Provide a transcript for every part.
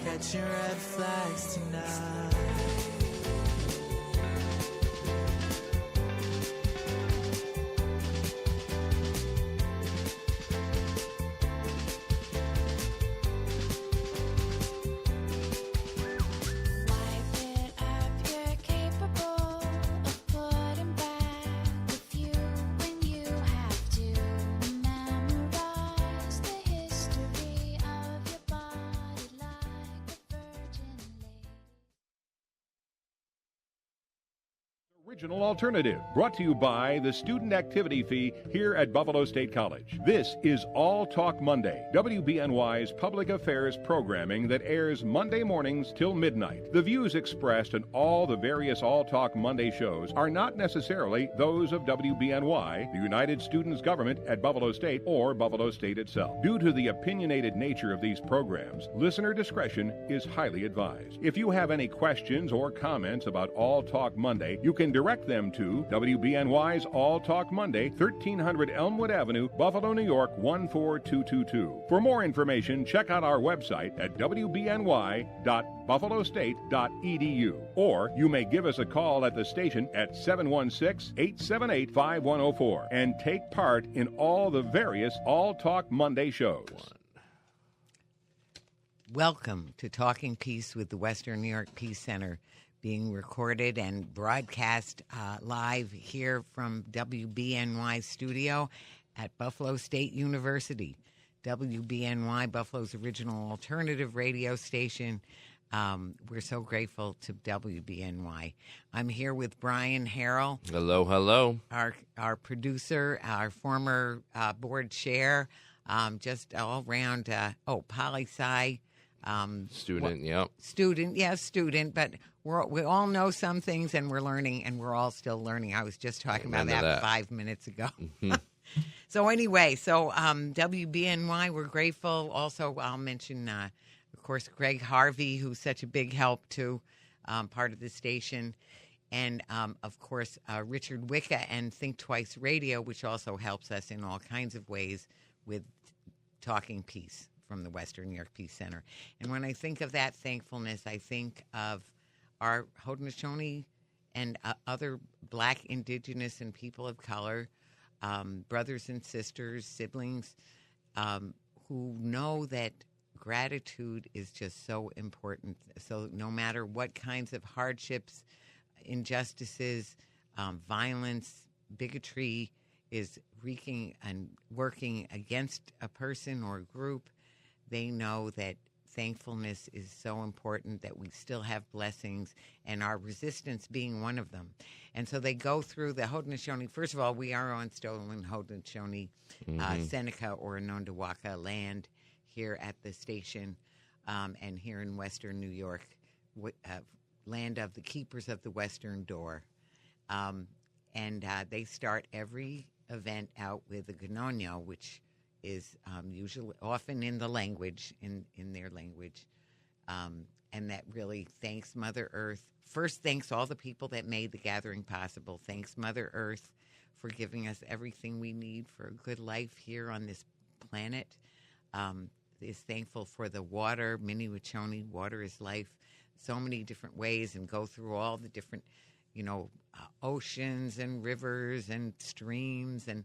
Catching red flags tonight. Original Alternative, brought to you by the Student Activity Fee here at Buffalo State College. This is All Talk Monday, WBNY's public affairs programming that airs Monday mornings till midnight. The views expressed in all the various All Talk Monday shows are not necessarily those of WBNY, the United Students Government at Buffalo State, or Buffalo State itself. Due to the opinionated nature of these programs, listener discretion is highly advised. If you have any questions or comments about All Talk Monday, you can direct them to WBNY's All Talk Monday, 1300 Elmwood Avenue, Buffalo, New York, 14222. For more information, check out our website at wbny.buffalostate.edu. Or you may give us a call at the station at 716-878-5104 and take part in all the various All Talk Monday shows. Welcome to Talking Peace with the Western New York Peace Center, being recorded and broadcast live here from WBNY studio at Buffalo State University. WBNY, Buffalo's original alternative radio station. We're so grateful to WBNY. I'm here with Brian Harrell. Hello, hello. Our producer, our former board chair, just all around, PoliSci. Student, but we all know some things, and we're learning, and we're all still learning. I was just talking about that 5 minutes ago. Mm-hmm. So anyway, WBNY, we're grateful. Also, I'll mention, of course, Greg Harvey, who's such a big help to part of the station, and, of course, Richard Wicca and Think Twice Radio, which also helps us in all kinds of ways with Talking Peace from the Western New York Peace Center. And when I think of that thankfulness, I think of our Haudenosaunee and other Black, Indigenous, and people of color, brothers and sisters, siblings, who know that gratitude is just so important. So no matter what kinds of hardships, injustices, violence, bigotry is wreaking and working against a person or a group, they know that thankfulness is so important, that we still have blessings, and our resistance being one of them. And so they go through the Haudenosaunee. First of all, we are on stolen Haudenosaunee, Seneca, or Onondaga land here at the station, and here in Western New York, land of the Keepers of the Western Door. And they start every event out with a Ganonyo, which is usually often in the language, in their language, and that really thanks Mother Earth. First, thanks all the people that made the gathering possible. Thanks Mother Earth for giving us everything we need for a good life here on this planet. Is thankful for the water, Mini-Wachoni, water is life, so many different ways, and go through all the different, oceans and rivers and streams and,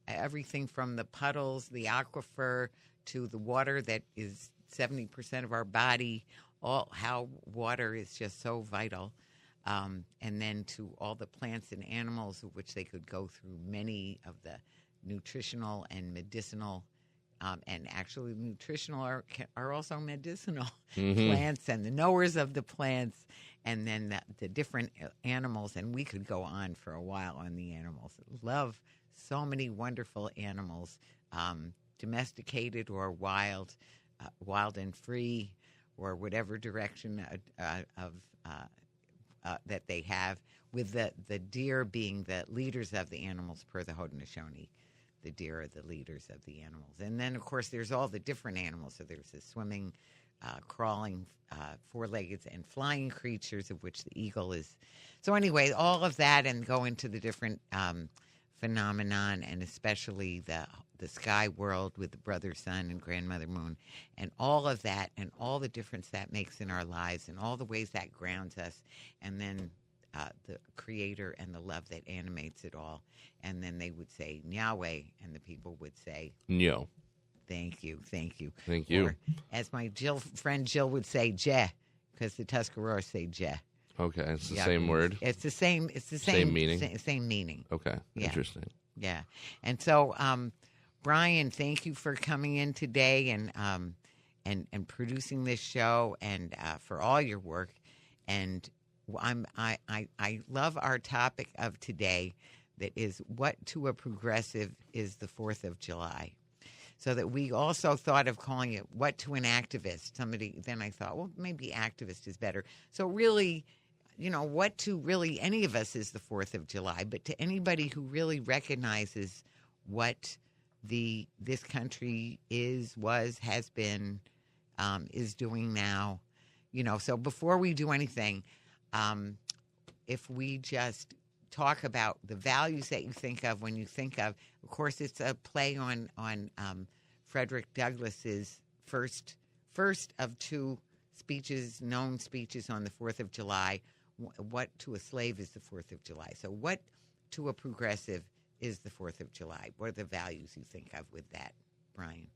everything from the puddles, the aquifer, to the water that is 70% of our body, how water is just so vital, and then to all the plants and animals, of which they could go through many of the nutritional and medicinal, and actually nutritional are also medicinal plants, and the knowers of the plants, and then the different animals, and we could go on for a while on the animals. Love so many wonderful animals, domesticated or wild and free, or whatever direction that they have, with the deer being the leaders of the animals per the Haudenosaunee. The deer are the leaders of the animals. And then, of course, there's all the different animals. So there's the swimming, crawling, four-legged, and flying creatures, of which the eagle is. So anyway, all of that, and go into the different phenomenon, and especially the sky world with the brother sun and grandmother moon, and all of that, and all the difference that makes in our lives, and all the ways that grounds us, and then the creator and the love that animates it all. And then they would say Yahweh, and the people would say Nyo. Thank you. Thank you. Or, as my friend Jill would say, Je, because the Tuscaroras say Je. Okay, it's the same word. It's the same. It's the same meaning. Same meaning. Okay, interesting. Yeah, and so Brian, thank you for coming in today and producing this show, and for all your work. And I love our topic of today, that is what to a progressive is the 4th of July. So that we also thought of calling it what to an activist. Then I thought, well, maybe activist is better. So really, what to really any of us is the 4th of July, but to anybody who really recognizes what this country has been, is doing now, So before we do anything, if we just talk about the values that you think of when you think of course, it's a play on Frederick Douglass's first of two known speeches on the 4th of July. What to a slave is the 4th of July. So what to a progressive is the 4th of July? What are the values you think of with that, Brian?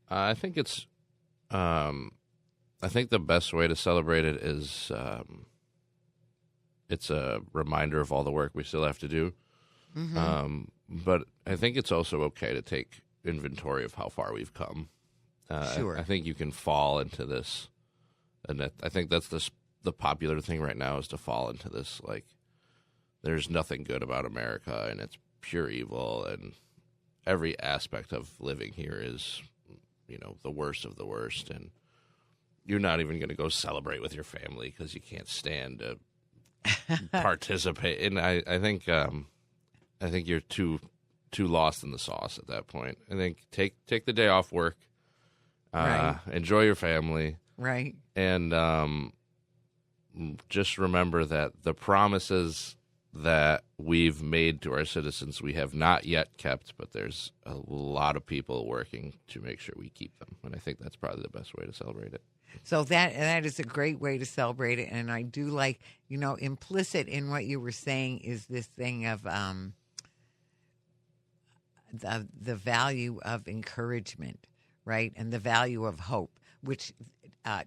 I think I think the best way to celebrate it is it's a reminder of all the work we still have to do. Mm-hmm. But I think it's also okay to take inventory of how far we've come. Sure. I think you can fall into this, and I think that's the popular thing right now is to fall into this, like, there's nothing good about America, and it's pure evil, and every aspect of living here is, the worst of the worst, and you're not even going to go celebrate with your family because you can't stand to participate. And I think you're too lost in the sauce at that point. I think take the day off work, right. Enjoy your family, right, and just remember that the promises that we've made to our citizens we have not yet kept, but there's a lot of people working to make sure we keep them, and I think that's probably the best way to celebrate it. So that is a great way to celebrate it, and I do like, implicit in what you were saying is this thing of the value of encouragement, right, and the value of hope, which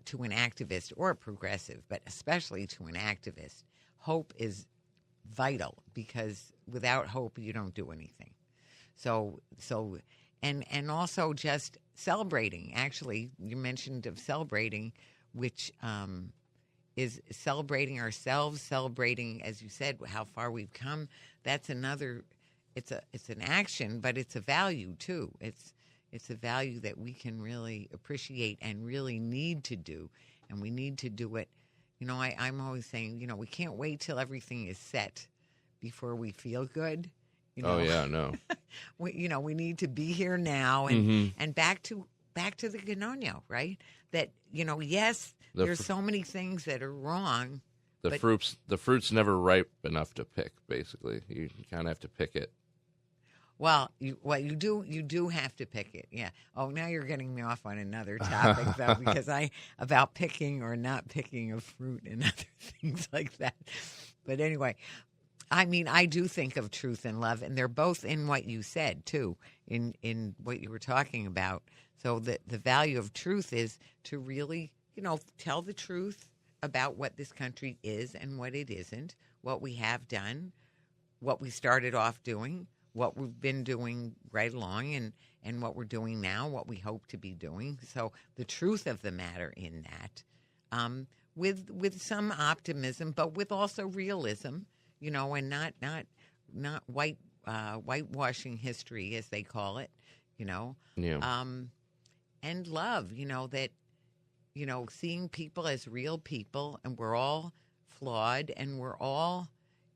to an activist or a progressive, but especially to an activist, hope is vital, because without hope you don't do anything. So and also just celebrating. Actually, you mentioned of celebrating, which is celebrating ourselves, celebrating, as you said, how far we've come. That's another. It's an action, but it's a value too. It's a value that we can really appreciate and really need to do, and we need to do it. I'm always saying, we can't wait till everything is set before we feel good. Oh yeah, no. we need to be here now, and back to the Ganoño, right? That yes, there's so many things that are wrong. The fruit's never ripe enough to pick. Basically, you kind of have to pick it. Well, you do have to pick it. Yeah. Oh, now you're getting me off on another topic though, because about picking or not picking of fruit and other things like that. But anyway, I mean, I do think of truth and love, and they're both in what you said too, in what you were talking about. So the value of truth is to really, tell the truth about what this country is and what it isn't, what we have done, what we started off doing, what we've been doing right along, and what we're doing now, what we hope to be doing. So the truth of the matter in that, with some optimism, but with also realism, and not whitewashing history, as they call it, Yeah. And love, that, seeing people as real people, and we're all flawed, and we're all,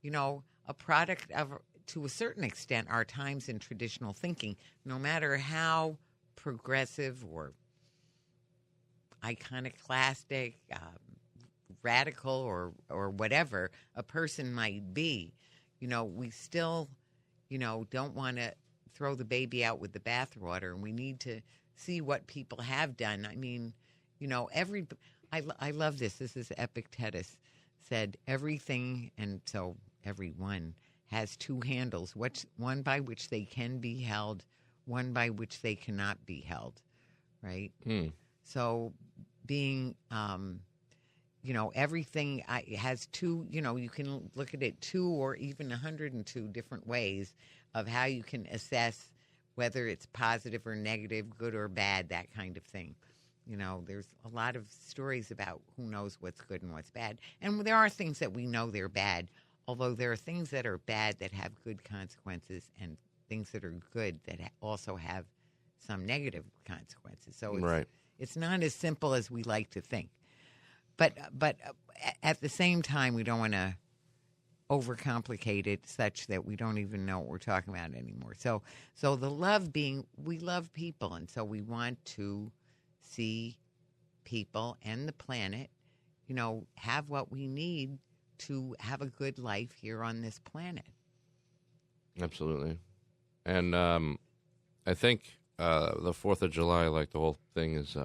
a product of, to a certain extent, our times in traditional thinking, no matter how progressive or iconoclastic, radical or whatever a person might be, we still, don't want to throw the baby out with the bathwater, and we need to see what people have done. I mean, I love this. This is Epictetus said, everything, and so everyone has two handles, one by which they can be held, one by which they cannot be held, right? So being, everything has two, you can look at it 2 or even 102 different ways of how you can assess whether it's positive or negative, good or bad, that kind of thing. There's a lot of stories about who knows what's good and what's bad. And there are things that we know they're bad, although there are things that are bad that have good consequences and things that are good that also have some negative consequences. So it's not as simple as we like to think. But at the same time, we don't want to overcomplicate it such that we don't even know what we're talking about anymore. So the love being, we love people, and so we want to see people and the planet, have what we need to have a good life here on this planet. Absolutely. And I think the 4th of July, like the whole thing is,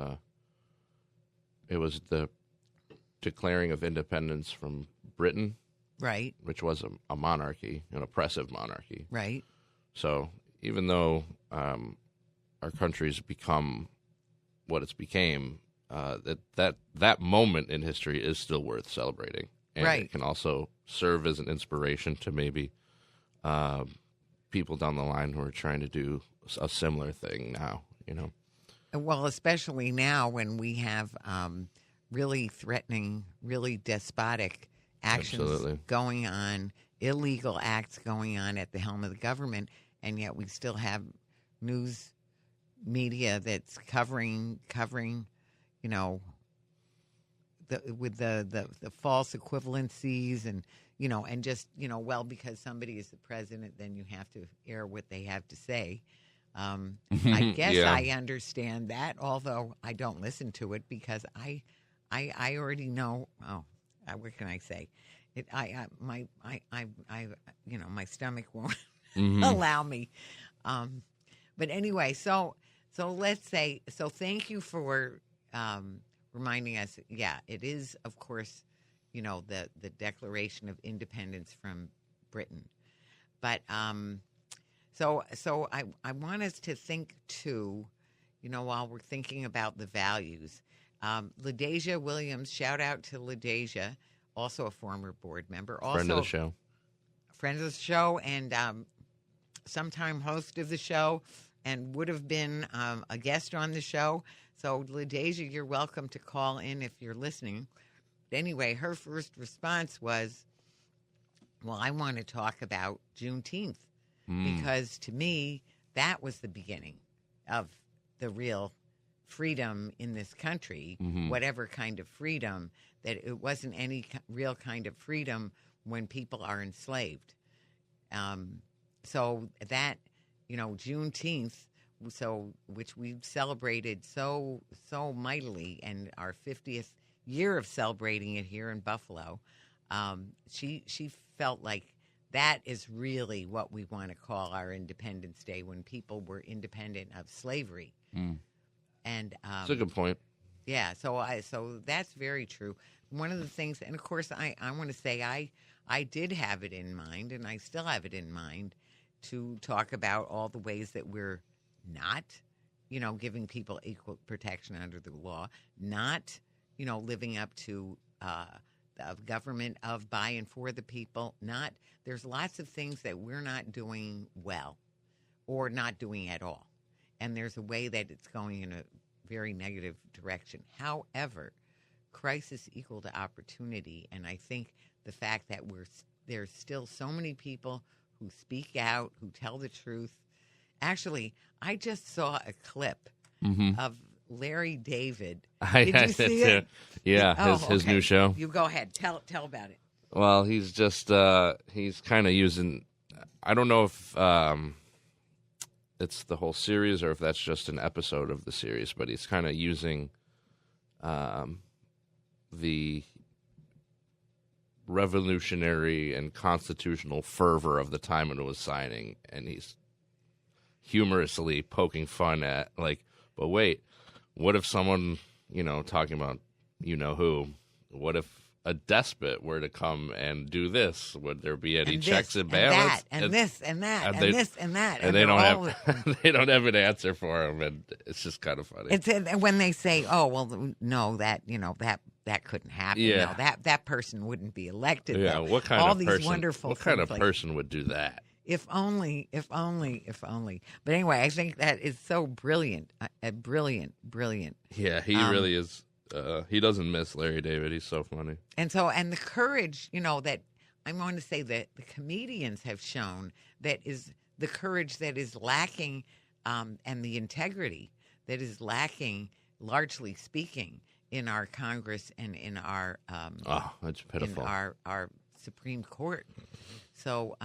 it was the declaring of independence from Britain. Right. Which was a monarchy, an oppressive monarchy. Right. So even though our country's become what it's became, that moment in history is still worth celebrating. And it can also serve as an inspiration to maybe people down the line who are trying to do a similar thing now, Well, especially now when we have really threatening, really despotic actions going on, illegal acts going on at the helm of the government, and yet we still have news media that's covering, with the false equivalencies and just well, because somebody is the president, then you have to air what they have to say. I guess I understand that, although I don't listen to it because I already know. Oh. What can I say? My stomach won't allow me. But anyway, so let's say, thank you for reminding us. Yeah, it is, of course, the Declaration of Independence from Britain. But so I want us to think too, while we're thinking about the values. Ladaisha Williams, shout out to Ladaisha, also a former board member. Also friend of the show. Friend of the show and sometime host of the show and would have been a guest on the show. So, Ladaisha, you're welcome to call in if you're listening. But anyway, her first response was, well, I want to talk about Juneteenth because to me, that was the beginning of the real freedom in this country, whatever kind of freedom, that it wasn't any real kind of freedom when people are enslaved. So that, Juneteenth, which we've celebrated so mightily, and our 50th year of celebrating it here in Buffalo, she felt like that is really what we want to call our Independence Day, when people were independent of slavery. And that's a good point. Yeah, so that's very true. One of the things, and of course, I want to say I did have it in mind, and I still have it in mind, to talk about all the ways that we're not, giving people equal protection under the law, not, living up to the government of, by, and for the people. There's lots of things that we're not doing well, or not doing at all. And there's a way that it's going in a very negative direction. However, crisis equal to opportunity, and I think the fact that there's still so many people who speak out, who tell the truth. Actually, I just saw a clip of Larry David. Did you see it? Yeah, his new show. You go ahead. Tell about it. Well, he's just he's kind of using. I don't know if it's the whole series or if that's just an episode of the series, but he's kind of using the revolutionary and constitutional fervor of the time when it was signing, and he's humorously poking fun at, like, but wait, what if someone, talking about who, what if a despot were to come and do this? Would there be any checks and balances? And this and that and this and that. And they don't have they don't have an answer for him, and it's just kind of funny. It's when they say, "Oh, well, no, that that couldn't happen. Yeah, no, that person wouldn't be elected." Yeah, though. what kind all of these person? Wonderful what kind of things person would do that? If only, if only, if only. But anyway, I think that is so brilliant, brilliant. Yeah, he really is. He doesn't miss Larry David. He's so funny. And the courage, that I'm going to say that the comedians have shown that is the courage that is lacking, and the integrity that is lacking, largely speaking, in our Congress and in our that's pitiful. In our Supreme Court. So,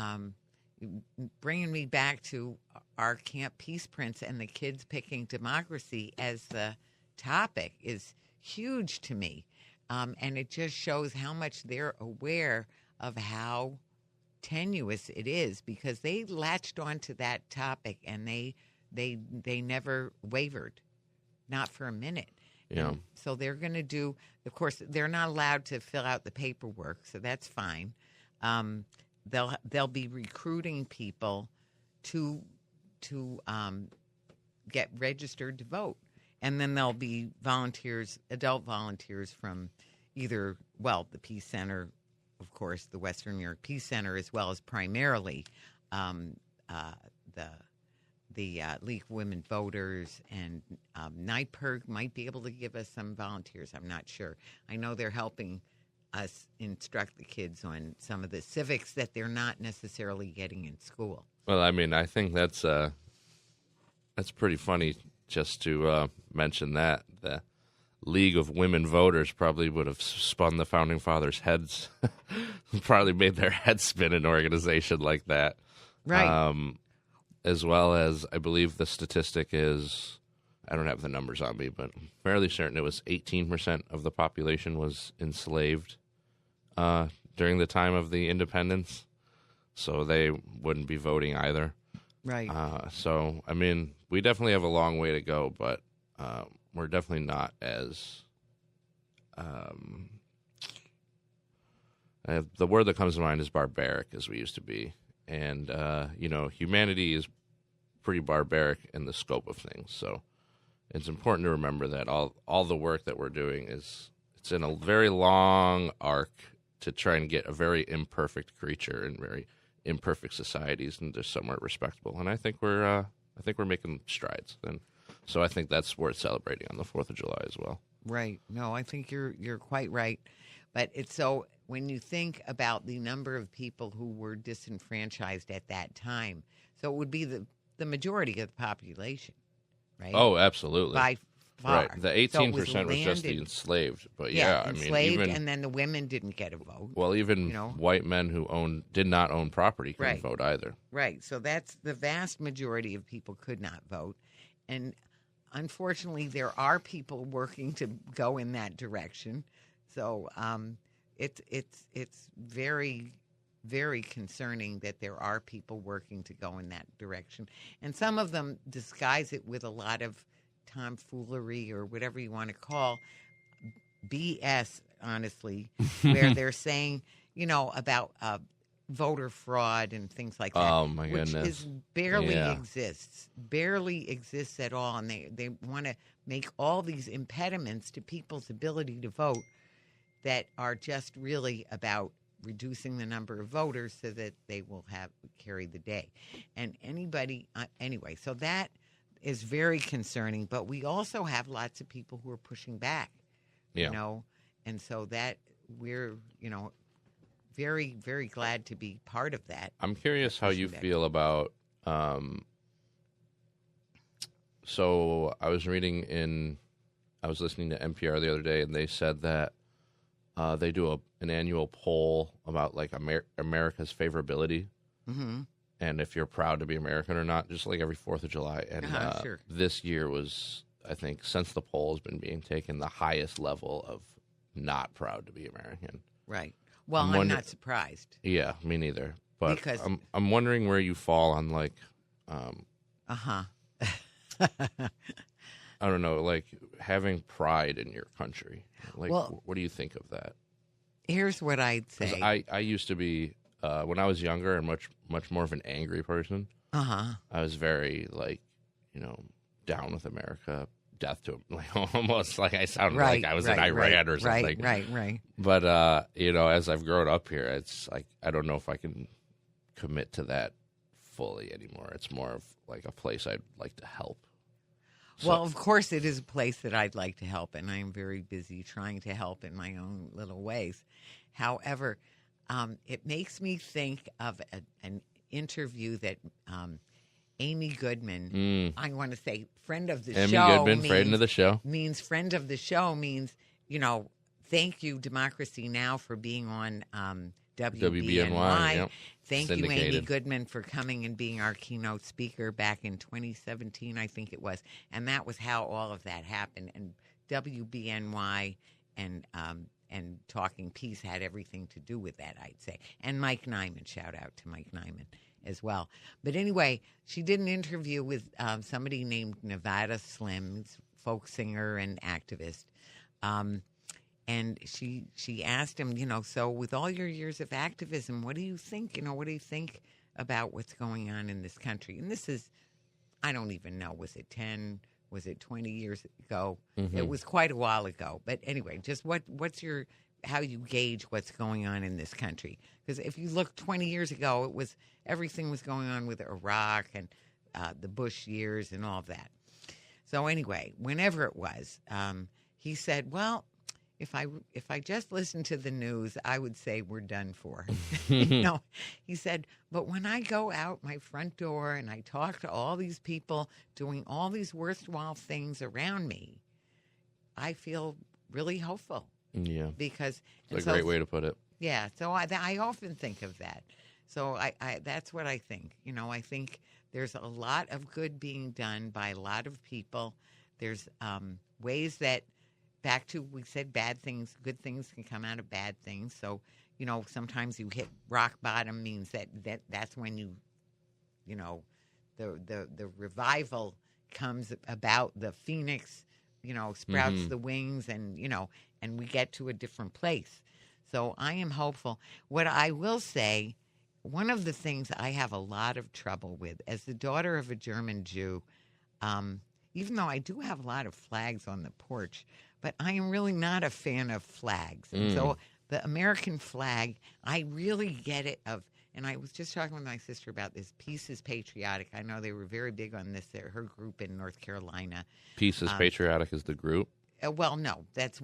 bringing me back to our Camp Peace Prince and the kids picking democracy as the topic is huge to me. And it just shows how much they're aware of how tenuous it is, because they latched onto that topic and they never wavered, not for a minute. Yeah. And so they're going to do, of course, they're not allowed to fill out the paperwork, so that's fine. They'll be recruiting people to get registered to vote. And then there'll be volunteers, adult volunteers from either, the Peace Center, of course, the Western New York Peace Center, as well as primarily the League of Women Voters, and NYPIRG might be able to give us some volunteers. I'm not sure. I know they're helping us instruct the kids on some of the civics that they're not necessarily getting in school. Well, I mean, I think that's pretty funny. Just to mention that the League of Women Voters probably would have spun the Founding Fathers' heads, probably made their heads spin an organization like that. Right. As well as, I believe the statistic is, I don't have the numbers on me, but I'm fairly certain it was 18% of the population was enslaved during the time of the independence. So they wouldn't be voting either. Right. So, I mean, we definitely have a long way to go, but we're definitely not as the word that comes to mind is barbaric as we used to be. And, humanity is pretty barbaric in the scope of things. So it's important to remember that all the work that we're doing it's in a very long arc to try and get a very imperfect creature in very imperfect societies into somewhat respectable. And I think we're making strides. And so I think that's worth celebrating on the 4th of July as well. Right. No, I think you're quite right. But it's so, when you think about the number of people who were disenfranchised at that time, so it would be the majority of the population, right? Oh, absolutely. By far. Right. The 18% was just the enslaved. But enslaved, I mean, and then the women didn't get a vote. Well, even white men who did not own property couldn't vote either. Right. So that's the vast majority of people could not vote. And unfortunately, there are people working to go in that direction. So it's very, very concerning that there are people working to go in that direction. And some of them disguise it with a lot of tomfoolery or whatever you want to call BS, honestly, where they're saying, about voter fraud and things like that. Oh, my goodness. Which barely exists at all. And they want to make all these impediments to people's ability to vote that are just really about reducing the number of voters so that they will carry the day. And anyway, so that is very concerning. But we also have lots of people who are pushing back, and so that we're, very, very glad to be part of that. I'm curious how you feel about, so I was listening to NPR the other day, and they said that they do an annual poll about like America's favorability, and if you're proud to be American or not, just like every 4th of July. And sure. This year was, I think, since the poll has been being taken, the highest level of not proud to be American. Right. Well, I'm not surprised. Yeah, me neither. But Because I'm wondering where you fall on like, uh-huh. I don't know, like having pride in your country. Like, Well, what do you think of that? Here's what I'd 'Cause say. I used to be when I was younger and much more of an angry person. Uh-huh. I was very like, down with America, death to like almost like I sounded like I was in Iran or something. Right. But as I've grown up here, it's like I don't know if I can commit to that fully anymore. It's more of like a place I'd like to help. So, Well, of course, it is a place that I'd like to help, and I am very busy trying to help in my own little ways. However, it makes me think of an interview that Amy Goodman, I want to say friend of the Amy show. Goodman, friend of the show. Means friend of the show means, thank you, Democracy Now! For being on WBNY. Yep. Thank you, Amy Syndicated. Goodman, for coming and being our keynote speaker back in 2017, I think it was. And that was how all of that happened. And WBNY and Talking Peace had everything to do with that, I'd say. And Mike Nyman, shout out to Mike Nyman as well. But anyway, she did an interview with somebody named Nevada Slim, folk singer and activist. And she asked him, so with all your years of activism, what do you think? What do you think about what's going on in this country? And this is, I don't even know, was it 10? Was it 20 years ago? Mm-hmm. It was quite a while ago. But anyway, just how you gauge what's going on in this country? Because if you look 20 years ago, everything was going on with Iraq and the Bush years and all of that. So anyway, whenever it was, he said, well, if I just listened to the news, I would say we're done for. He said, but when I go out my front door and I talk to all these people doing all these worthwhile things around me, I feel really hopeful. Yeah. Because it's a great way to put it. Yeah. So I often think of that. So I that's what I think. I think there's a lot of good being done by a lot of people. There's ways that, back to, we said bad things, good things can come out of bad things. So, sometimes you hit rock bottom means that's when the revival comes about, the phoenix, sprouts the wings and we get to a different place. So I am hopeful. What I will say, one of the things I have a lot of trouble with as the daughter of a German Jew, even though I do have a lot of flags on the porch, but I am really not a fan of flags. And so the American flag, I really get it and I was just talking with my sister about this. Peace is patriotic. I know they were very big on this. Her group in North Carolina. Peace is patriotic is the group? Well, no, that's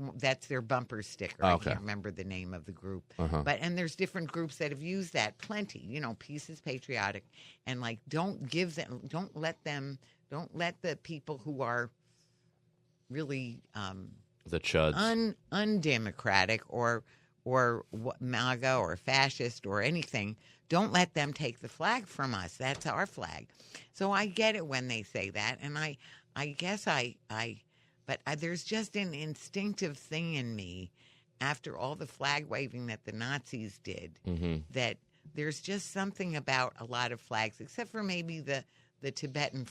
their bumper sticker. Oh, okay. I can't remember the name of the group. Uh-huh. And there's different groups that have used that plenty. Peace is patriotic. And don't let the people who are really the chuds, undemocratic or MAGA or fascist or anything, don't let them take the flag from us. That's our flag. So I get it when they say that, and I guess but there's just an instinctive thing in me after all the flag waving that the Nazis did, that there's just something about a lot of flags, except for maybe the Tibetan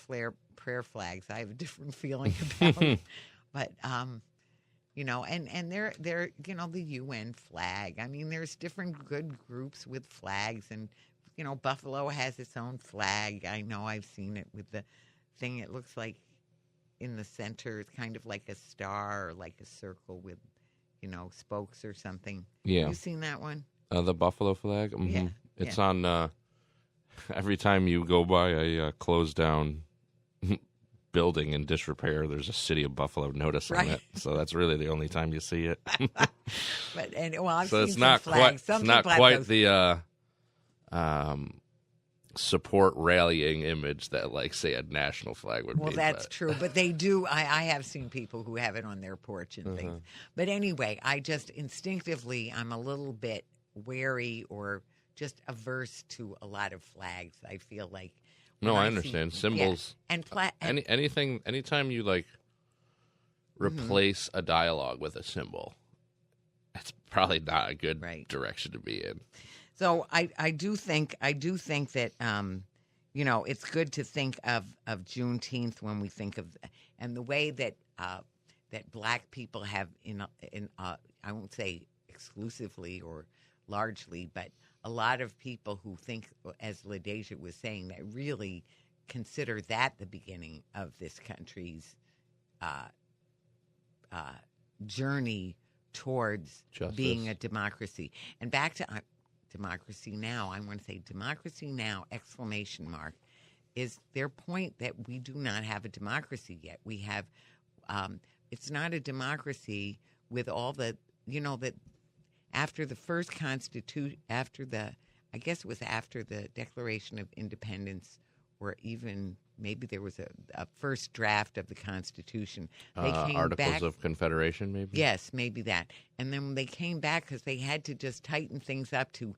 prayer flags. I have a different feeling about. But and they're the UN flag. I mean, there's different good groups with flags, and Buffalo has its own flag. I know, I've seen it with the thing. It looks like in the center, it's kind of like a star or like a circle with spokes or something. Yeah, you seen that one? The Buffalo flag. Mm-hmm. Yeah, it's on every time you go by a closed down building in disrepair, there's a City of Buffalo notice on it. So that's really the only time you see it. I've so seen some flags. It's not quite the support rallying image that, say, a national flag would be. Well, that's true. But they do. I have seen people who have it on their porch and things. But anyway, I just instinctively, I'm a little bit wary or just averse to a lot of flags. I feel like. No, I understand. Symbols. Yeah. And anytime you replace a dialogue with a symbol, it's probably not a good Right. direction to be in. So I do think that it's good to think of Juneteenth when we think of, and the way that that Black people have I won't say exclusively or largely, but a lot of people who think, as Ladaisha was saying, that really consider that the beginning of this country's journey towards Justice. being a democracy. And back to democracy now, I want to say democracy now, ! Is their point that we do not have a democracy yet. We have, it's not a democracy with all the, that after the first constitution, I guess it was after the Declaration of Independence, or even maybe there was a first draft of the Constitution. They came Articles back, of Confederation, maybe? Yes, maybe that. And then they came back because they had to just tighten things up to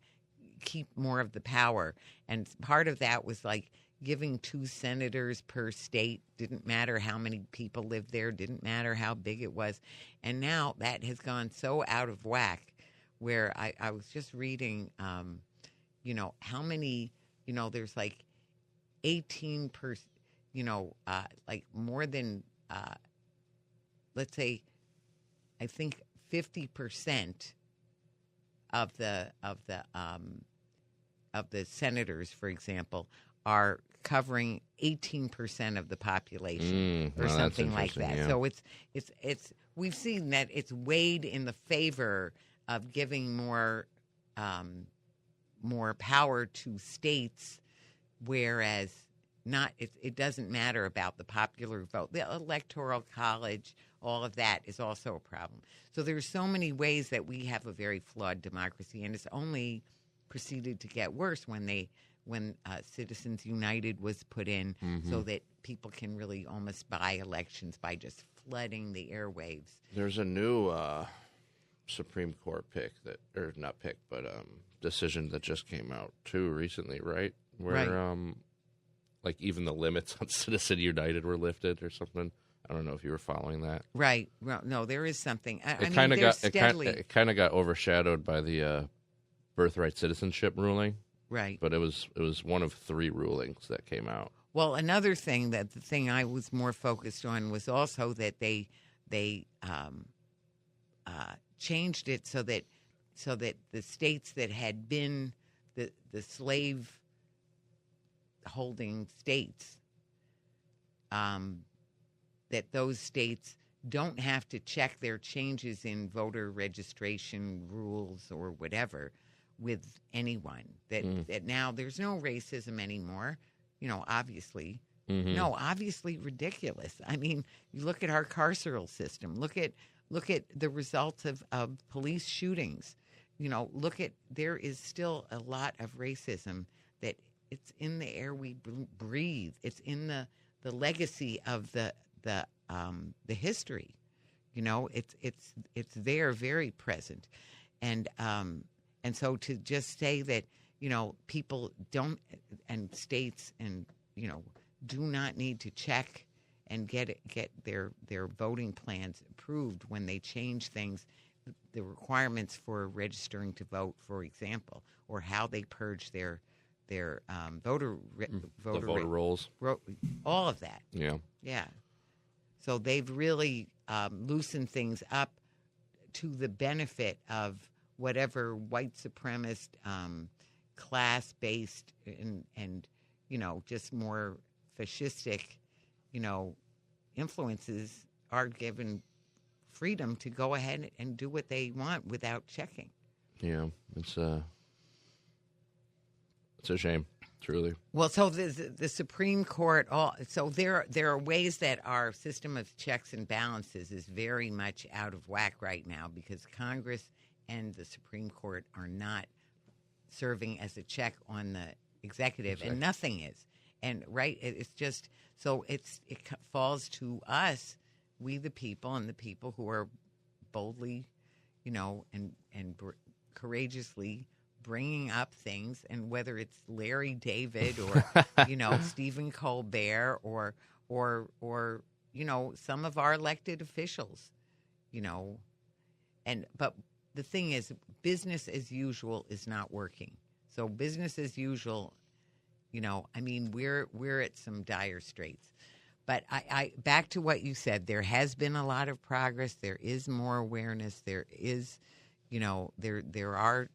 keep more of the power. And part of that was like giving 2 senators per state. Didn't matter how many people lived there. Didn't matter how big it was. And now that has gone so out of whack, where I was just reading, how many, there's like 18%, like more than, let's say, I think 50% of the senators, for example, are covering 18% of the population, or something like that. Yeah. So it's we've seen that it's weighed in the favor of giving more power to states, whereas it doesn't matter about the popular vote. The Electoral College, all of that is also a problem. So there's so many ways that we have a very flawed democracy, and it's only proceeded to get worse when Citizens United was put in, so that people can really almost buy elections by just flooding the airwaves. There's a new Supreme Court decision that just came out too recently, right? Where like even the limits on Citizen United were lifted or something. I don't know if you were following that. Right. Well, no, there is something. It kind of got overshadowed by the birthright citizenship ruling. Right. But it was one of 3 rulings that came out. Well, another thing the thing I was more focused on was also that they changed it so that the states that had been the slave holding states, that those states don't have to check their changes in voter registration rules or whatever with anyone. That now there's no racism anymore. Obviously. No, obviously ridiculous. I mean, you look at our carceral system. Look at the results of police shootings. There is still a lot of racism that it's in the air we breathe. It's in the legacy of the history. It's there, very present, and so to just say that people don't, and states and do not need to check and get their voting plans approved when they change things, the requirements for registering to vote, for example, or how they purge their voter rolls, all of that. Yeah. So they've really loosened things up to the benefit of whatever white supremacist, class-based, and just more fascistic, influences are given freedom to go ahead and do what they want without checking. Yeah, it's a shame, truly. Well, so the Supreme Court, so there are ways that our system of checks and balances is very much out of whack right now, because Congress and the Supreme Court are not serving as a check on the executive, and nothing is. And it's just so it falls to us, we the people, and the people who are boldly, and courageously bringing up things, and whether it's Larry David or Stephen Colbert or some of our elected officials, but the thing is, business as usual is not working. So business as usual, we're at some dire straits. But I back to what you said, there has been a lot of progress. There is more awareness. There is, there are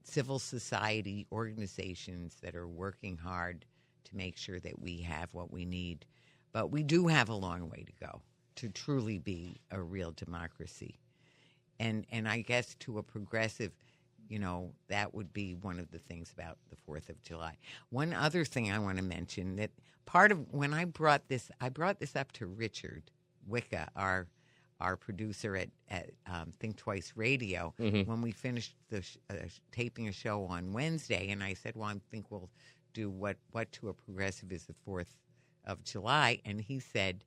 civil society organizations that are working hard to make sure that we have what we need. But we do have a long way to go to truly be a real democracy. And I guess to a progressive, that would be one of the things about the 4th of July. One other thing I want to mention, that part of when I brought this up to Richard Wicca, our producer at Think Twice Radio, when we finished the taping a show on Wednesday, and I said, well, I think we'll do what to a progressive is the 4th of July, and he said,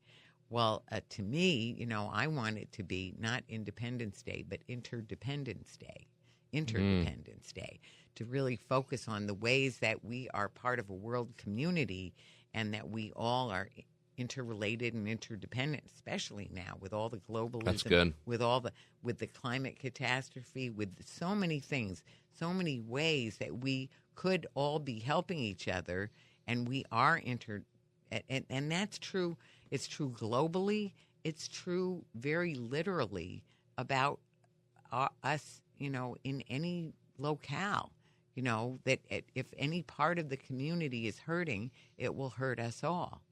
well, to me, I want it to be not Independence Day, but Interdependence Day. Interdependence Day, to really focus on the ways that we are part of a world community and that we all are interrelated and interdependent, especially now with all the globalism. That's good. With the climate catastrophe, with so many things, so many ways that we could all be helping each other, and we are and that's true. It's true globally. It's true very literally about us, in any locale, that if any part of the community is hurting, it will hurt us all.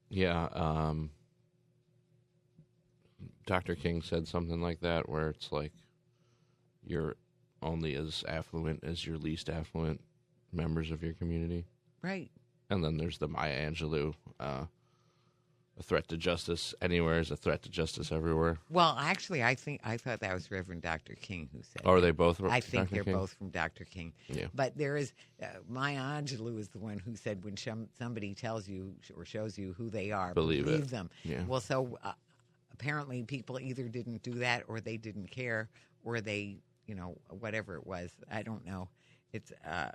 Yeah. Dr. King said something like that, where it's like you're only as affluent as your least affluent members of your community. Right. And then there's the Maya Angelou, a threat to justice anywhere is a threat to justice everywhere. Well, actually, I thought that was Reverend Dr. King who said. Oh, are they both? I think they're both from Dr. King. Yeah. But there is Maya Angelou is the one who said when somebody tells you or shows you who they are, believe them. Yeah. Well, so apparently people either didn't do that or they didn't care or they, whatever it was. I don't know. It's a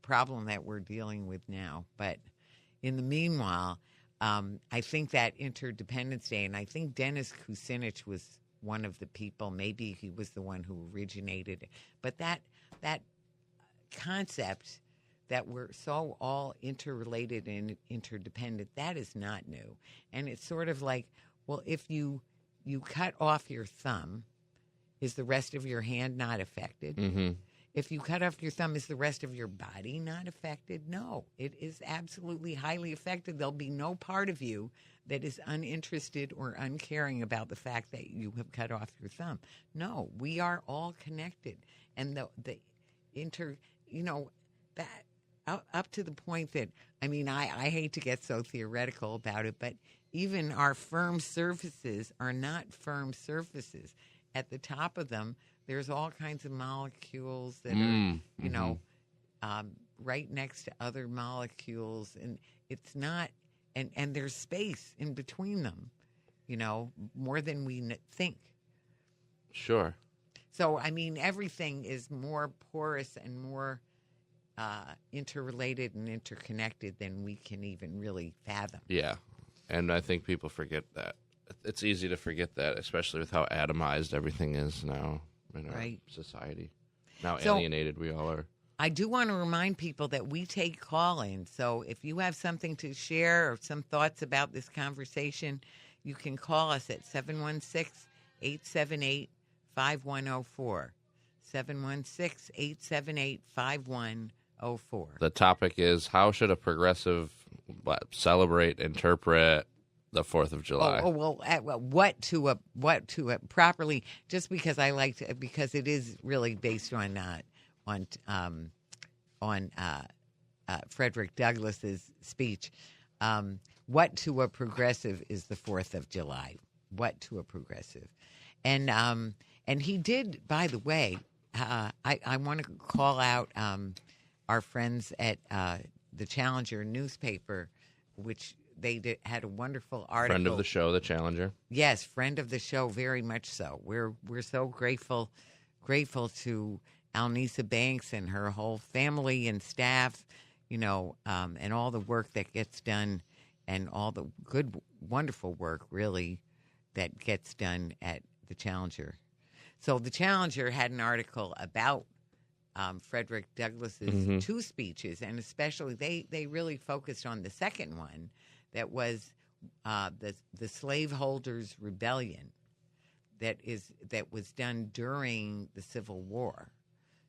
problem that we're dealing with now. But in the meanwhile, I think that Interdependence Day, and I think Dennis Kucinich was one of the people, maybe he was the one who originated it, but that concept that we're so all interrelated and interdependent, that is not new. And it's sort of like, well, if you cut off your thumb, is the rest of your hand not affected? Mm-hmm. If you cut off your thumb, is the rest of your body not affected? No, it is absolutely highly affected. There'll be no part of you that is uninterested or uncaring about the fact that you have cut off your thumb. No, we are all connected. And that up to the point that, I hate to get so theoretical about it, but even our firm surfaces are not firm surfaces. At the top of them, there's all kinds of molecules that are, right next to other molecules, and it's not, and there's space in between them, more than we think. Sure. So, everything is more porous and more interrelated and interconnected than we can even really fathom. Yeah, and I think people forget that. It's easy to forget that, especially with how atomized everything is now. In our society. Now alienated we all are. I do want to remind people that we take call-ins. So if you have something to share or some thoughts about this conversation, you can call us at 716-878-5104. 716-878-5104. The topic is, how should a progressive celebrate, interpret the 4th of July? What to a properly? Just because I like to, because it is really based on Frederick Douglass's speech. What to a progressive is the 4th of July. What to a progressive, and he did. By the way, I want to call out our friends at the Challenger newspaper, which. They had a wonderful article. Friend of the show, the Challenger. Yes, friend of the show, very much so. We're so grateful to Alnisa Banks and her whole family and staff, and all the work that gets done, and all the good, wonderful work really that gets done at the Challenger. So the Challenger had an article about Frederick Douglass's two speeches, and especially they really focused on the second one, that was the Slaveholders Rebellion, that was done during the Civil War.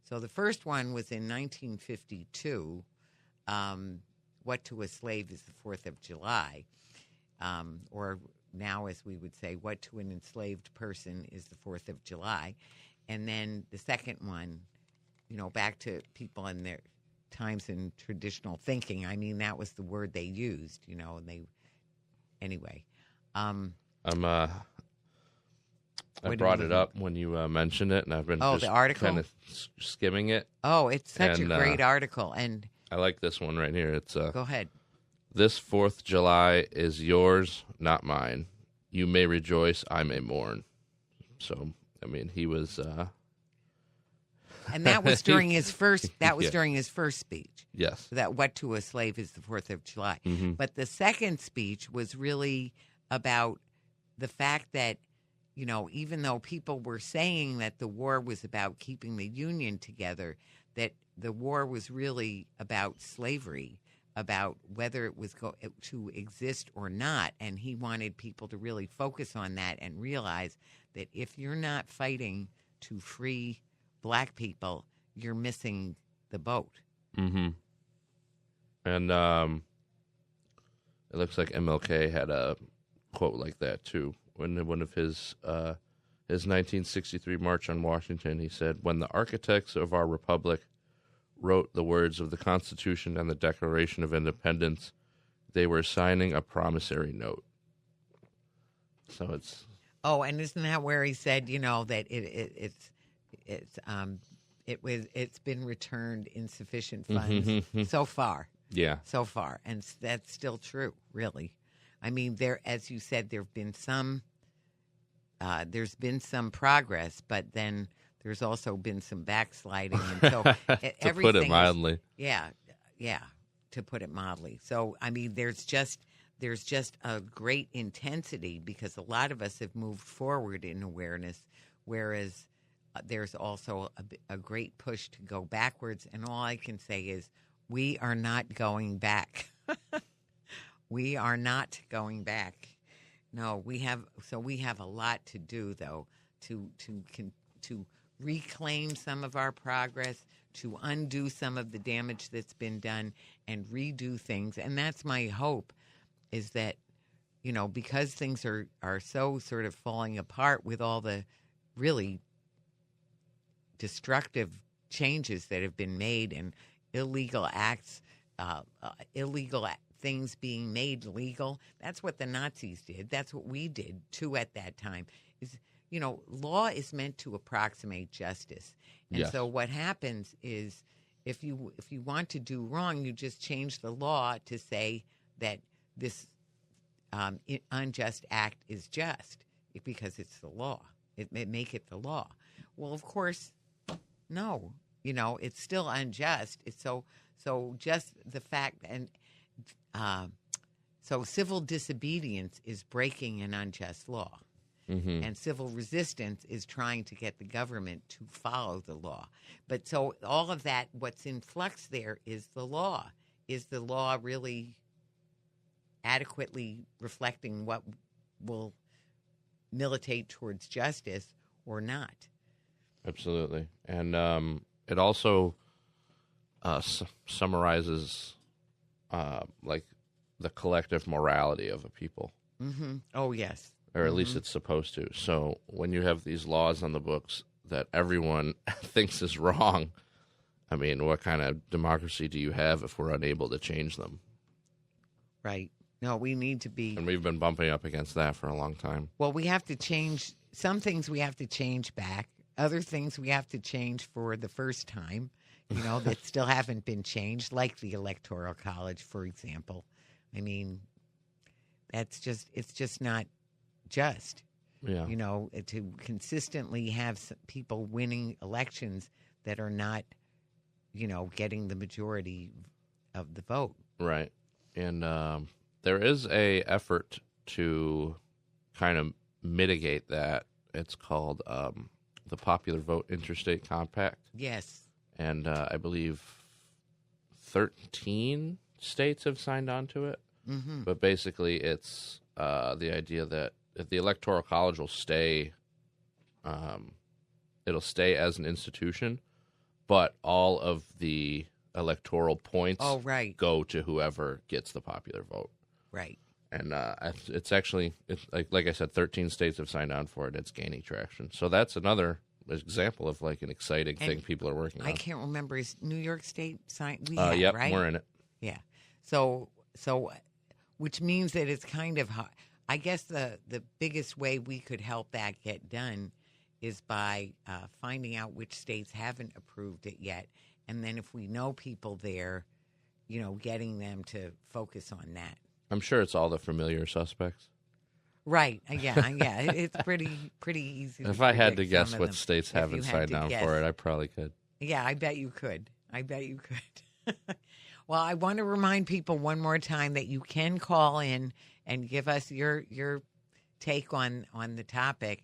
So the first one was in 1952. What to a slave is the 4th of July, or now, as we would say, what to an enslaved person is the 4th of July. And then the second one, back to people in their times in traditional thinking. I mean, that was the word they used, and anyway. I brought it up when you mentioned it, and I've been just the article? kind of skimming it. Oh, it's such a great article. And I like this one right here. It's go ahead. This 4th July is yours, not mine. You may rejoice, I may mourn. So, I mean, he was... and that was during his first. That was during his first speech. Yes. That what to a slave is the 4th of July. Mm-hmm. But the second speech was really about the fact that, even though people were saying that the war was about keeping the Union together, that the war was really about slavery, about whether it was to exist or not. And he wanted people to really focus on that and realize that if you're not fighting to free Black people, you're missing the boat. Mm-hmm. And it looks like MLK had a quote like that, too. When one of his 1963 March on Washington, he said, "When the architects of our republic wrote the words of the Constitution and the Declaration of Independence, they were signing a promissory note." So it's... Oh, and isn't that where he said, that it's been returned insufficient funds so far? Yeah. So far. And that's still true, really. I mean, as you said, there's been some progress, but then there's also been some backsliding. And so to put it mildly. Yeah, to put it mildly. So, I mean, there's just a great intensity because a lot of us have moved forward in awareness, whereas there's also a great push to go backwards. And all I can say is we are not going back. We are not going back. No, we have a lot to do, though, to reclaim some of our progress, to undo some of the damage that's been done, and redo things. And that's my hope, is that, because things are so sort of falling apart with all the really destructive changes that have been made and illegal acts, things being made legal. That's what the Nazis did. That's what we did, too, at that time. Law is meant to approximate justice. And yes. So what happens is if you want to do wrong, you just change the law to say that this unjust act is just because it's the law. It make it the law. Well, of course, no. It's still unjust. It's so just the fact, and so civil disobedience is breaking an unjust law. Mm-hmm. And civil resistance is trying to get the government to follow the law. But so all of that, what's in flux there is the law. Is the law really adequately reflecting what will militate towards justice or not? Absolutely. And it also summarizes like the collective morality of a people. Mm-hmm. Oh, yes. Or at least it's supposed to. So when you have these laws on the books that everyone thinks is wrong, I mean, what kind of democracy do you have if we're unable to change them? Right. No, we need to be... And we've been bumping up against that for a long time. Well, we have to change... Some things we have to change back. Other things we have to change for the first time, that still haven't been changed, like the Electoral College, for example. I mean, it's just not just. Yeah. To consistently have people winning elections that are not, getting the majority of the vote. Right. And there is a effort to kind of mitigate that It's called the Popular Vote Interstate Compact. Yes. And I believe 13 states have signed on to it. Mm-hmm. But basically, it's the idea that if the Electoral College will stay, it'll stay as an institution, but all of the electoral points go to whoever gets the popular vote. Right. And it's actually, like I said, 13 states have signed on for it. It's gaining traction. So that's another example of like an exciting thing people are working on. I can't remember. Is New York State signed? Yep, right? We're in it. Yeah. So which means that it's kind of hard. I guess the biggest way we could help that get done is by finding out which states haven't approved it yet. And then if we know people there, getting them to focus on that. I'm sure it's all the familiar suspects. Right. Yeah. It's pretty easy. If I had to guess what states haven't signed on for it, I probably could. Yeah, I bet you could. Well, I want to remind people one more time that you can call in and give us your take on the topic.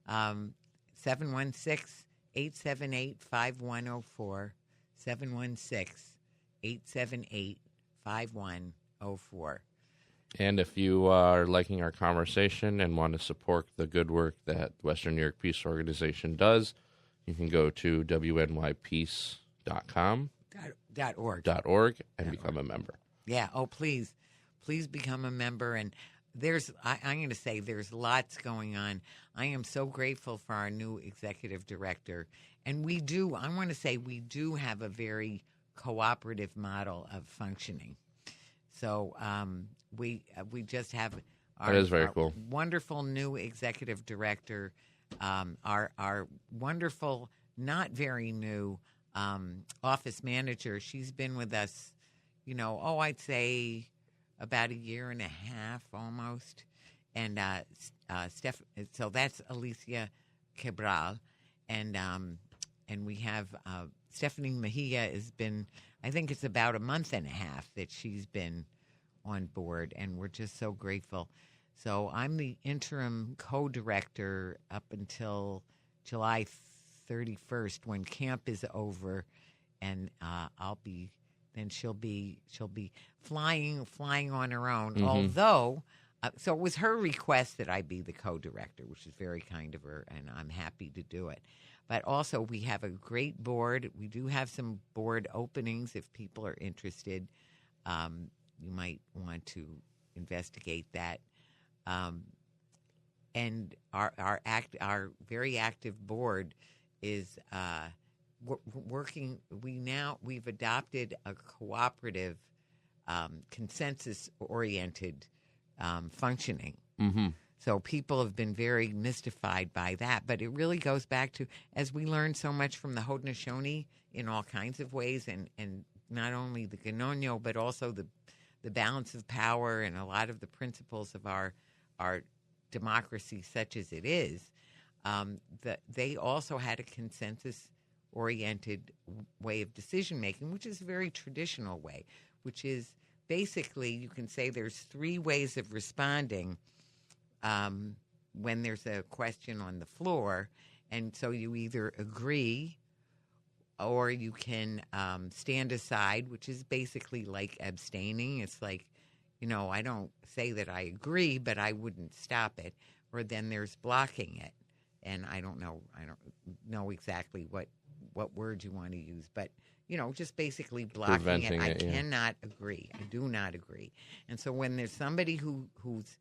716-878-5104. 716-878-5104. And if you are liking our conversation and want to support the good work that Western New York Peace Organization does, you can go to WNYPeace.com. .org and become a member. Yeah. Oh, please become a member. And I'm going to say there's lots going on. I am so grateful for our new executive director. And we do have a very cooperative model of functioning. So we just have that is very cool. Wonderful new executive director, our wonderful, not very new office manager. She's been with us, I'd say about a year and a half almost. And so that's Alicia Cabral. And we have Stephanie Mejia has been, I think it's about a month and a half that she's been on board, and we're just so grateful. So I'm the interim co-director up until July 31st when camp is over, and she'll be flying on her own. Mm-hmm. Although, so it was her request that I be the co-director, which is very kind of her, and I'm happy to do it. But also, we have a great board. We do have some board openings if people are interested. You might want to investigate that. And our very active board is working. We've adopted a cooperative, consensus-oriented functioning. Mm-hmm. So people have been very mystified by that. But it really goes back to, as we learned so much from the Haudenosaunee in all kinds of ways, and not only the Ganonyo, but also the balance of power and a lot of the principles of our democracy, such as it is, they also had a consensus-oriented way of decision-making, which is a very traditional way, which is basically, you can say there's three ways of responding when there's a question on the floor. And so you either agree or you can stand aside, which is basically like abstaining. It's like, I don't say that I agree, but I wouldn't stop it. Or then there's blocking it. And I don't know exactly what word you want to use, but just basically blocking it. I cannot agree. I do not agree. And so when there's somebody who's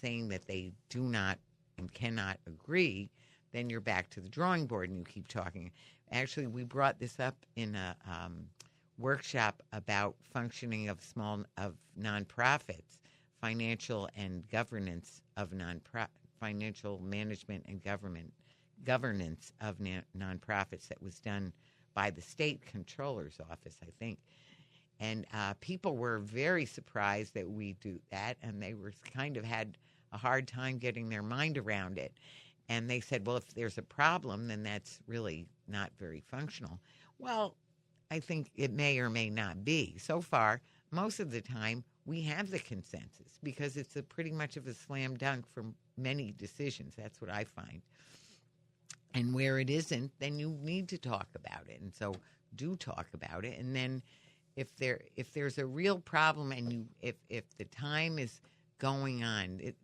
saying that they do not and cannot agree, then you're back to the drawing board and you keep talking. Actually, we brought this up in a workshop about functioning of nonprofits, financial and governance of financial management and governance of nonprofits that was done by the state controller's office, I think. And people were very surprised that we do that, and they were kind of had a hard time getting their mind around it. And they said, well, if there's a problem, then that's really not very functional. Well, I think it may or may not be. So far, most of the time, we have the consensus because it's pretty much of a slam dunk for many decisions. That's what I find. And where it isn't, then you need to talk about it. And so do talk about it. And then if there's a real problem and if the time is going on, it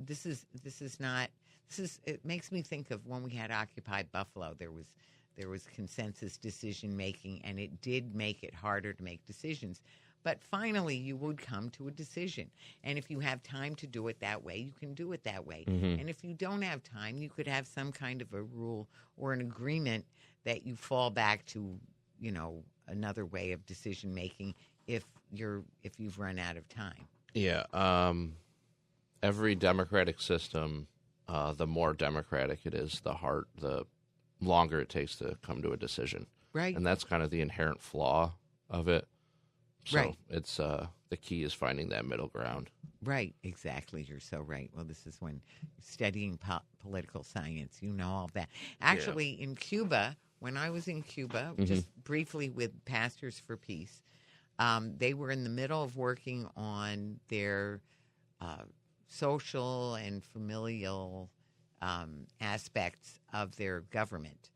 makes me think of when we had Occupy Buffalo. There was consensus decision making, and it did make it harder to make decisions. But finally, you would come to a decision. And if you have time to do it that way, you can do it that way. Mm-hmm. And if you don't have time, you could have some kind of a rule or an agreement that you fall back to, another way of decision making if you've run out of time. Yeah. Every democratic system, the more democratic it is, the longer it takes to come to a decision. Right. And that's kind of the inherent flaw of it. So right. It's the key is finding that middle ground. Right, exactly. You're so right. Well, this is when studying political science, all that. Actually, in Cuba, when I was in Cuba, mm-hmm. just briefly with Pastors for Peace, they were in the middle of working on their social and familial aspects of their government.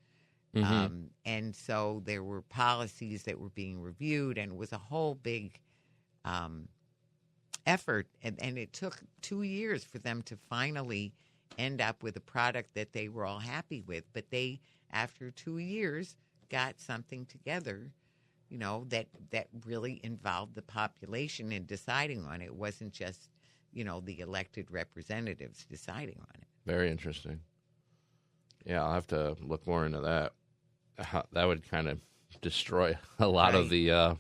Mm-hmm. And so there were policies that were being reviewed, and it was a whole big effort. And it took 2 years for them to finally end up with a product that they were all happy with. But they, after 2 years, got something together, that really involved the population in deciding on it. It wasn't just, the elected representatives deciding on it. Very interesting. Yeah, I'll have to look more into that. That would kind of destroy a lot of the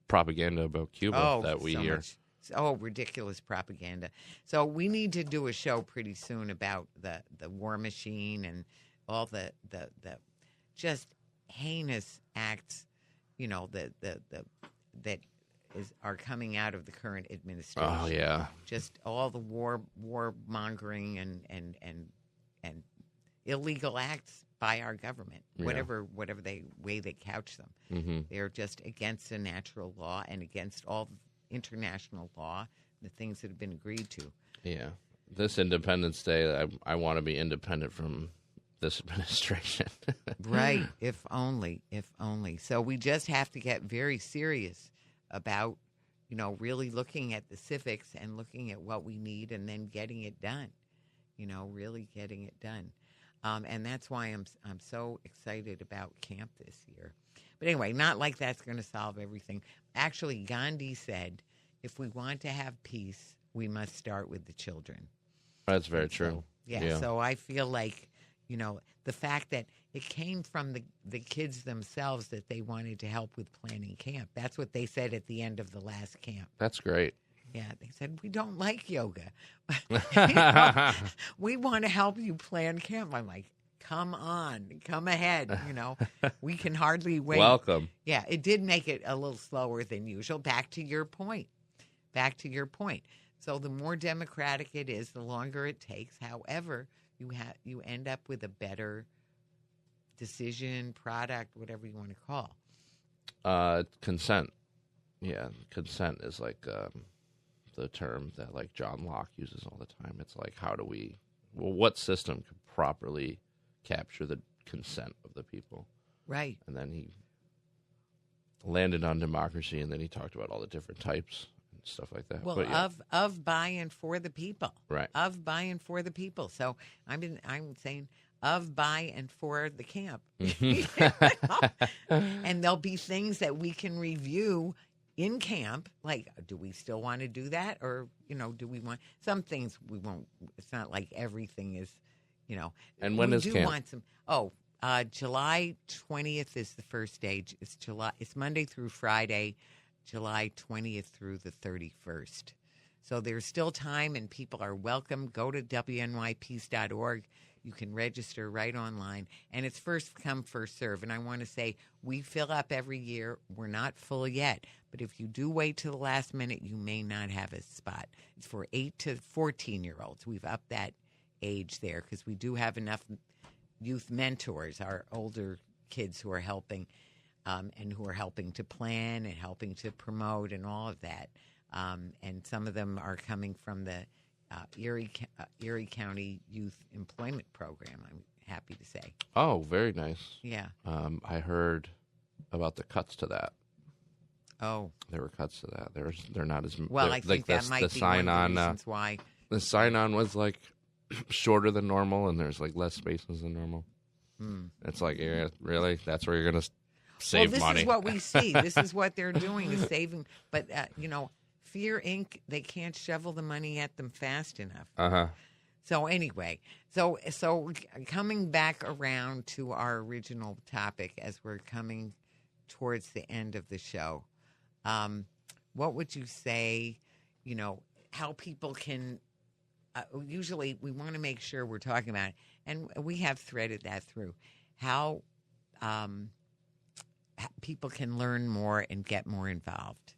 propaganda about Cuba that we hear. Ridiculous propaganda. So we need to do a show pretty soon about the war machine and all the just heinous acts, that are coming out of the current administration. Oh yeah, just all the war mongering and illegal acts by our government, whatever way they couch them. Mm-hmm. They're just against the natural law and against all international law, the things that have been agreed to. Yeah. This Independence Day, I want to be independent from this administration. Right. If only. So we just have to get very serious about, really looking at the civics and looking at what we need and then getting it done, really getting it done. And that's why I'm so excited about camp this year. But anyway, not like that's going to solve everything. Actually, Gandhi said, if we want to have peace, we must start with the children. That's very true. Yeah, so I feel like, the fact that it came from the kids themselves that they wanted to help with planning camp. That's what they said at the end of the last camp. That's great. Yeah, they said, we don't like yoga. We want to help you plan camp. I'm like, come on, come ahead. We can hardly wait. Welcome. Yeah, it did make it a little slower than usual. Back to your point. So the more democratic it is, the longer it takes. However, you end up with a better decision, product, whatever you want to call. Consent. Yeah, consent is like the term that like John Locke uses all the time. It's like, what system could properly capture the consent of the people? Right. And then he landed on democracy, and then he talked about all the different types and stuff like that. Well, of by and for the people. Right. Of, by, and for the people. So I'm saying of, by, and for the camp. And there'll be things that we can review in camp, like, do we still want to do that? Or, do we want some things we won't? It's not like everything is, And when is camp? Want some, July 20th is the first day. It's Monday through Friday, July 20th through the 31st. So there's still time, and people are welcome. Go to WNYPeace.org. You can register right online, and it's first come, first serve. And I want to say we fill up every year. We're not full yet, but if you do wait till the last minute, you may not have a spot. It's for 8 to 14-year-olds. We've upped that age there because we do have enough youth mentors, our older kids who are helping and who are helping to plan and helping to promote and all of that. And some of them are coming from the Erie County Youth Employment Program, I'm happy to say. Oh, very nice. Yeah. I heard about the cuts to that. Oh. There were cuts to that. They're not as... Well, I think that might be one of the reasons why. The sign-on was, like, shorter than normal, and there's, like, less spaces than normal. It's like, yeah, really? That's where you're going to save money? Well, this is what we see. This is what they're doing, is saving. But, Fear Inc., they can't shovel the money at them fast enough. Uh-huh. So anyway, so coming back around to our original topic as we're coming towards the end of the show, what would you say, how people can, usually we want to make sure we're talking about it, and we have threaded that through, how people can learn more and get more involved.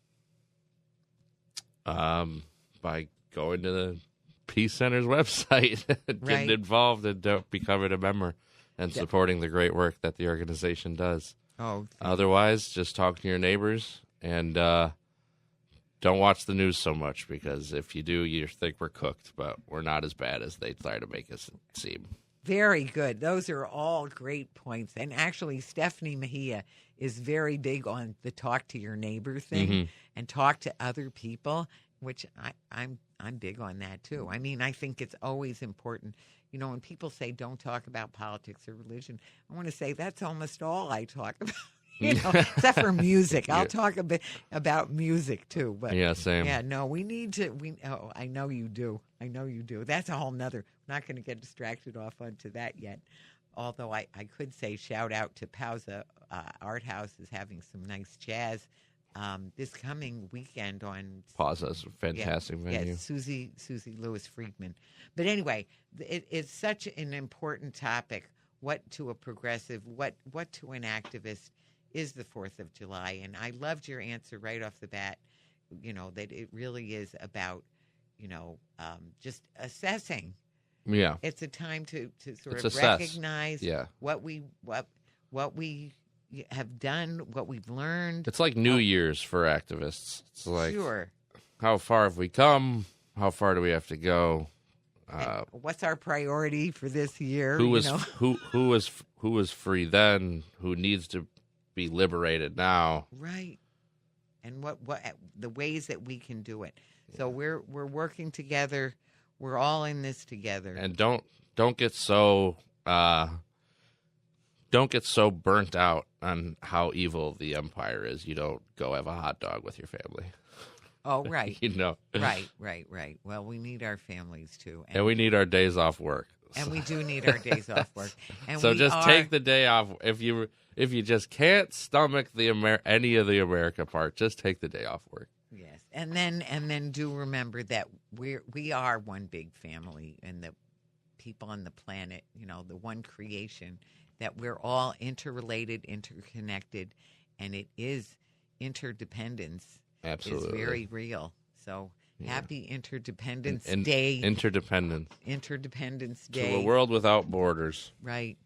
By going to the Peace Center's website, getting involved and becoming a member and supporting the great work that the organization does. Oh, otherwise, just talk to your neighbors and don't watch the news so much, because if you do, you think we're cooked, but we're not as bad as they try to make us seem. Very good. Those are all great points. And actually, Stephanie Mejia is very big on the talk to your neighbor thing and talk to other people, which I'm big on that too. I mean, I think it's always important. When people say don't talk about politics or religion, I want to say that's almost all I talk about. Except for music. I'll talk a bit about music too. But yeah, same. Yeah, no, we need to. I know you do. That's a whole nother. I'm not going to get distracted off onto that yet. Although I could say shout out to Pausa Art House is having some nice jazz this coming weekend on. Pausa's a fantastic venue. Yeah, Susie Lewis Friedman. But anyway, it's such an important topic. What to a progressive, what to an activist is the 4th of July. And I loved your answer right off the bat, that it really is about, just assessing. Yeah. It's a time to sort of recognize what we have done, what we've learned. It's like New Year's for activists. It's like, how far have we come? How far do we have to go? What's our priority for this year? Who was free then? Who needs to be liberated now? Right. And what the ways that we can do it. So we're working together. We're all in this together. And don't get so burnt out on how evil the empire is. You don't go have a hot dog with your family. Oh, right. Right. Well, we need our families, too. And we need our days off work. And we do need our days off work. And so take the day off. If you just can't stomach any of the America part, just take the day off work. Yes. And then do remember that we are one big family, and the people on the planet, the one creation, that we're all interrelated, interconnected, and it is interdependence. Absolutely. Is very real. So happy Interdependence Day. Interdependence Day. To a world without borders. Right.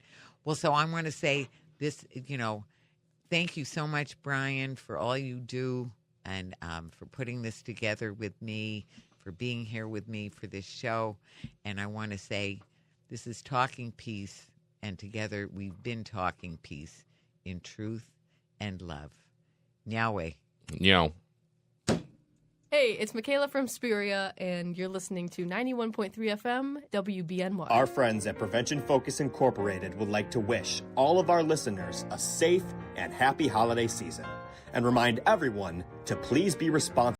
Well, so I want to say this, thank you so much, Brian, for all you do and for putting this together with me, for being here with me for this show. And I want to say this is Talking Peace, and together we've been talking peace in truth and love. Nyahweh. Nyaw. Hey, it's Michaela from Speria, and you're listening to 91.3 FM, WBNY. Our friends at Prevention Focus Incorporated would like to wish all of our listeners a safe and happy holiday season, and remind everyone to please be responsible.